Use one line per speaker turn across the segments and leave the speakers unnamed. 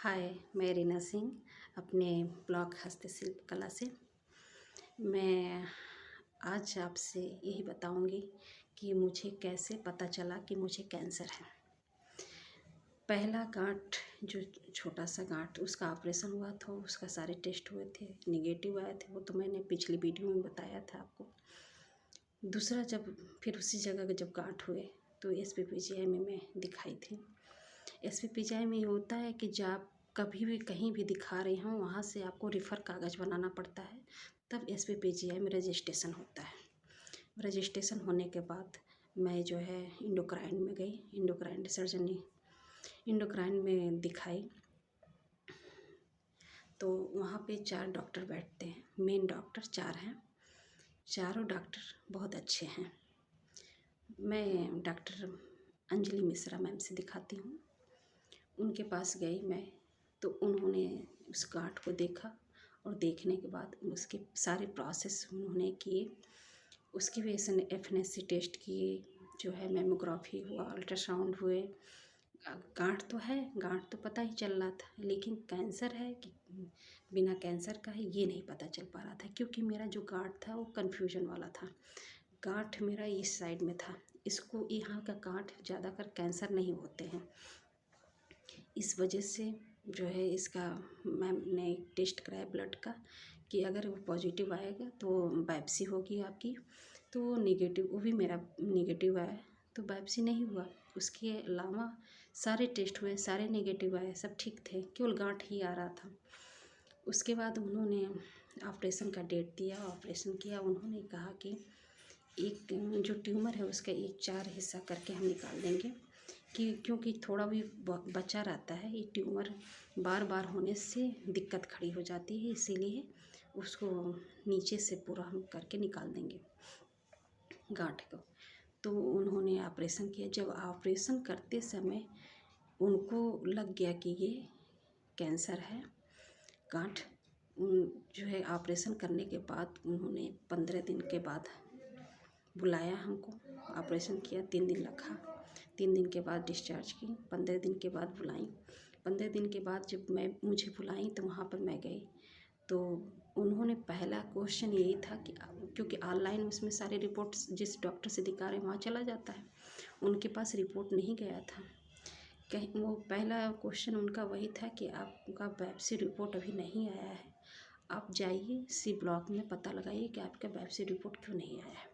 हाय, मैं रीना सिंह अपने ब्लॉग हस्तशिल्प कला से। मैं आज आपसे यही बताऊंगी कि मुझे कैसे पता चला कि मुझे कैंसर है। पहला गांठ जो छोटा सा गांठ उसका ऑपरेशन हुआ था, उसका सारे टेस्ट हुए थे, नेगेटिव आए थे, वो तो मैंने पिछली वीडियो में बताया था आपको। दूसरा जब फिर उसी जगह के जब गांठ हुए तो SPPGI में मैं दिखाई थी। SPPGI में ये होता है कि जब आप कभी भी कहीं भी दिखा रहे हों वहाँ से आपको रेफ़र कागज़ बनाना पड़ता है, तब SPPGI में रजिस्ट्रेशन होता है। रजिस्ट्रेशन होने के बाद मैं जो है इंडोक्राइन में गई, इंडोक्राइन सर्जनी इंडोक्राइन में दिखाई। तो वहाँ पे 4 डॉक्टर बैठते हैं, मेन डॉक्टर 4 हैं। चारों डॉक्टर बहुत अच्छे हैं। मैं डॉक्टर अंजलि मिश्रा मैम से दिखाती हूँ। उनके पास गई मैं, तो उन्होंने उस गांठ को देखा और देखने के बाद उसके सारे प्रोसेस उन्होंने किए। उसकी वजह से FNAC टेस्ट किए, जो है मेमोग्राफी हुआ, अल्ट्रासाउंड हुए। गांठ तो है, गांठ तो पता ही चल रहा था, लेकिन कैंसर है कि बिना कैंसर का है ये नहीं पता चल पा रहा था, क्योंकि मेरा जो गांठ था वो कन्फ्यूजन वाला था। गांठ मेरा इस साइड में था, इसको यहाँ का गांठ ज़्यादातर कैंसर नहीं होते हैं। इस वजह से जो है इसका मैम ने टेस्ट कराया ब्लड का कि अगर वो पॉजिटिव आएगा तो बायोप्सी होगी आपकी, तो वो नेगेटिव, वो भी मेरा नेगेटिव आया, तो बायोप्सी नहीं हुआ। उसके अलावा सारे टेस्ट हुए, सारे नेगेटिव आए, सब ठीक थे, केवल गांठ ही आ रहा था। उसके बाद उन्होंने ऑपरेशन का डेट दिया, ऑपरेशन किया। उन्होंने कहा कि एक जो ट्यूमर है उसका एक 4 हिस्सा करके हम निकाल देंगे, कि क्योंकि थोड़ा भी बचा रहता है, ये ट्यूमर बार बार होने से दिक्कत खड़ी हो जाती है, इसीलिए उसको नीचे से पूरा हम करके निकाल देंगे गांठ को। तो उन्होंने ऑपरेशन किया। जब ऑपरेशन करते समय उनको लग गया कि ये कैंसर है गांठ। जो है ऑपरेशन करने के बाद उन्होंने 15 दिन के बाद बुलाया हमको, ऑपरेशन किया, 3 दिन रखा, 3 दिन के बाद डिस्चार्ज की, 15 दिन के बाद बुलाई। 15 दिन के बाद जब मुझे बुलाई तो वहाँ पर मैं गई, तो उन्होंने पहला क्वेश्चन यही था कि क्योंकि ऑनलाइन उसमें सारे रिपोर्ट्स जिस डॉक्टर से दिखा रहे हैं वहाँ चला जाता है, उनके पास रिपोर्ट नहीं गया था कहीं। वो पहला क्वेश्चन उनका वही था कि आपका बायोप्सी रिपोर्ट अभी नहीं आया है, आप जाइए C ब्लॉक में पता लगाइए कि आपका बायोप्सी रिपोर्ट क्यों नहीं आया है।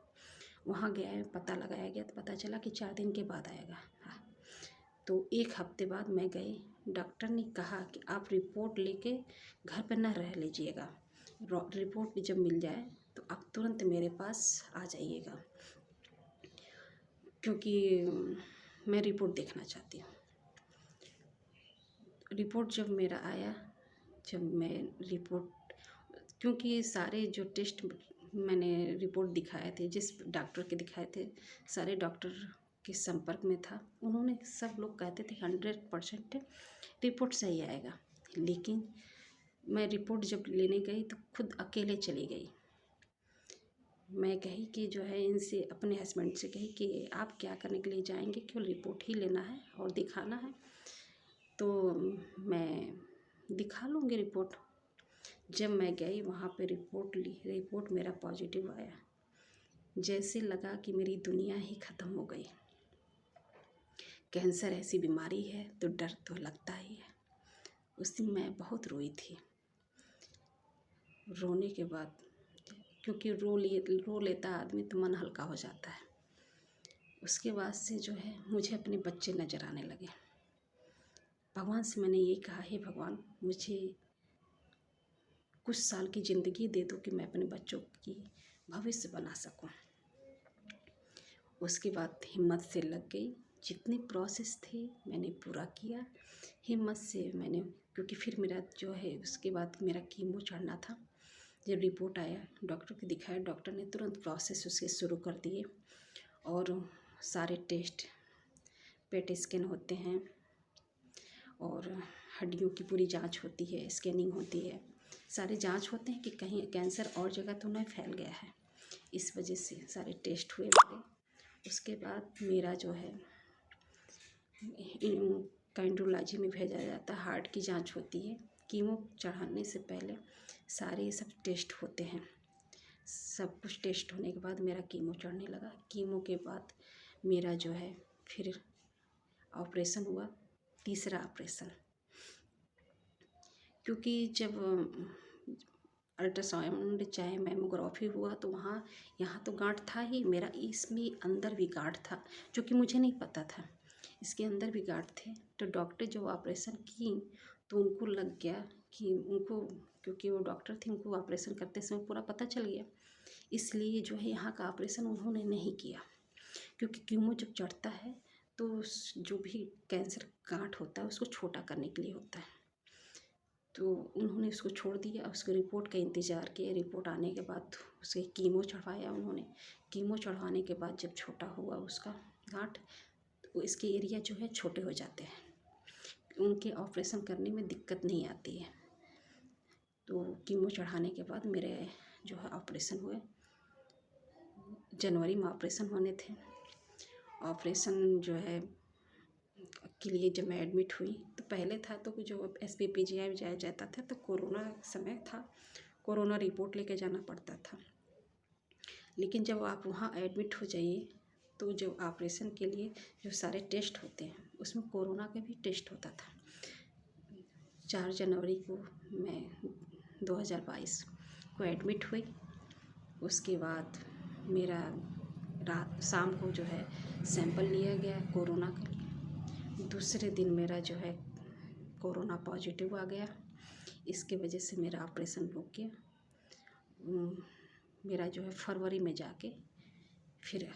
वहाँ गया है, पता लगाया गया, तो पता चला कि 4 दिन के बाद आएगा। हाँ, तो 1 हफ्ते बाद मैं गई। डॉक्टर ने कहा कि आप रिपोर्ट लेके घर पर न रह लीजिएगा, रिपोर्ट जब मिल जाए तो आप तुरंत मेरे पास आ जाइएगा, क्योंकि मैं रिपोर्ट देखना चाहती हूँ। रिपोर्ट जब मेरा आया, जब मैं रिपोर्ट, क्योंकि सारे जो टेस्ट मैंने रिपोर्ट दिखाए थे, जिस डॉक्टर के दिखाए थे, सारे डॉक्टर के संपर्क में था, उन्होंने सब लोग कहते थे 100% रिपोर्ट सही आएगा। लेकिन मैं रिपोर्ट जब लेने गई तो खुद अकेले चली गई। मैं कही कि जो है इनसे, अपने हस्बैंड से कही कि आप क्या करने के लिए जाएंगे, केवल रिपोर्ट ही लेना है और दिखाना है, तो मैं दिखा लूँगी रिपोर्ट। जब मैं गई वहाँ पे रिपोर्ट ली, रिपोर्ट मेरा पॉजिटिव आया। जैसे लगा कि मेरी दुनिया ही ख़त्म हो गई। कैंसर ऐसी बीमारी है तो डर तो लगता ही है। उस दिन मैं बहुत रोई थी। रोने के बाद, क्योंकि रो लेता आदमी तो मन हल्का हो जाता है। उसके बाद से जो है मुझे अपने बच्चे नज़र आने लगे। भगवान से मैंने ये कहा, हे भगवान, मुझे कुछ साल की ज़िंदगी दे दो कि मैं अपने बच्चों की भविष्य बना सकूं। उसके बाद हिम्मत से लग गई, जितनी प्रोसेस थी मैंने पूरा किया हिम्मत से मैंने, क्योंकि फिर मेरा जो है उसके बाद मेरा कीमो चढ़ना था। जब रिपोर्ट आया, डॉक्टर को दिखाया, डॉक्टर ने तुरंत प्रोसेस उसके शुरू कर दिए और सारे टेस्ट, पेट स्कैन होते हैं और हड्डियों की पूरी जांच होती है, स्कैनिंग होती है, सारे जांच होते हैं कि कहीं कैंसर और जगह तो नहीं फैल गया है। इस वजह से सारे टेस्ट हुए मेरे। उसके बाद मेरा जो है गायनेकोलॉजी में भेजा जाता है, हार्ट की जांच होती है। कीमो चढ़ाने से पहले सारे सब टेस्ट होते हैं। सब कुछ टेस्ट होने के बाद मेरा कीमो चढ़ने लगा। कीमो के बाद मेरा जो है फिर ऑपरेशन हुआ, तीसरा ऑपरेशन। क्योंकि जब अल्ट्रासाउंड चाहे मैमोग्राफी हुआ तो वहाँ यहाँ तो गांठ था ही, मेरा इसमें अंदर भी गांठ था, जो कि मुझे नहीं पता था। इसके अंदर भी गांठ थे। तो डॉक्टर जब ऑपरेशन की तो उनको लग गया कि उनको, क्योंकि वो डॉक्टर थे, उनको ऑपरेशन करते समय पूरा पता चल गया, इसलिए जो है यहाँ का ऑपरेशन उन्होंने नहीं किया। क्योंकि कीमो जब चढ़ता है तो जो भी कैंसर गांठ होता है उसको छोटा करने के लिए होता है। तो उन्होंने उसको छोड़ दिया। उसकी रिपोर्ट का इंतज़ार किया। रिपोर्ट आने के बाद उसे कीमो चढ़वाया उन्होंने। कीमो चढ़वाने के बाद जब छोटा हुआ उसका गांठ, तो इसके एरिया जो है छोटे हो जाते हैं, उनके ऑपरेशन करने में दिक्कत नहीं आती है। तो कीमो चढ़ाने के बाद मेरे जो है ऑपरेशन हुए। जनवरी में ऑपरेशन होने थे। ऑपरेशन जो है के लिए जब मैं एडमिट हुई तो पहले था तो जो SPPGI जाया जाता था, तो कोरोना समय था, कोरोना रिपोर्ट लेके जाना पड़ता था। लेकिन जब आप वहाँ एडमिट हो जाइए तो जो ऑपरेशन के लिए जो सारे टेस्ट होते हैं उसमें कोरोना का भी टेस्ट होता था। 4 जनवरी को मैं 2022 को एडमिट हुई। उसके बाद मेरा रात शाम को जो है सैंपल लिया गया कोरोना का। दूसरे दिन मेरा जो है कोरोना पॉजिटिव आ गया। इसके वजह से मेरा ऑपरेशन रुक गया। मेरा जो है फरवरी में जाके फिर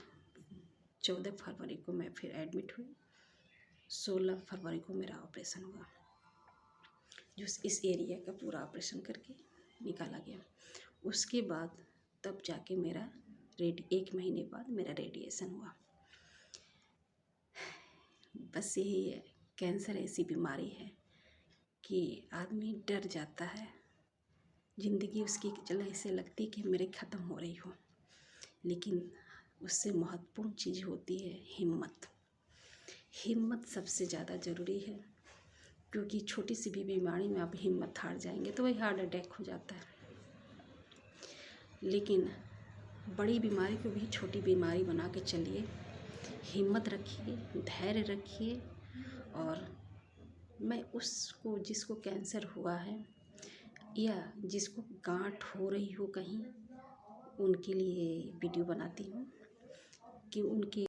14 फरवरी को मैं फिर एडमिट हुई। 16 फरवरी को मेरा ऑपरेशन हुआ, जो इस एरिया का पूरा ऑपरेशन करके निकाला गया। उसके बाद तब जाके मेरा 1 महीने बाद मेरा रेडिएशन हुआ। बस यही है, कैंसर ऐसी बीमारी है कि आदमी डर जाता है। ज़िंदगी उसकी चल ऐसे लगती कि मेरे ख़त्म हो रही हो, लेकिन उससे महत्वपूर्ण चीज़ होती है हिम्मत। हिम्मत सबसे ज़्यादा ज़रूरी है, क्योंकि छोटी सी भी बीमारी में आप हिम्मत हार जाएंगे तो वही हार्ट अटैक हो जाता है। लेकिन बड़ी बीमारी को भी छोटी बीमारी बना के चलिए, हिम्मत रखिए, धैर्य रखिए। और मैं उसको, जिसको कैंसर हुआ है या जिसको गांठ हो रही हो कहीं, उनके लिए वीडियो बनाती हूँ कि उनकी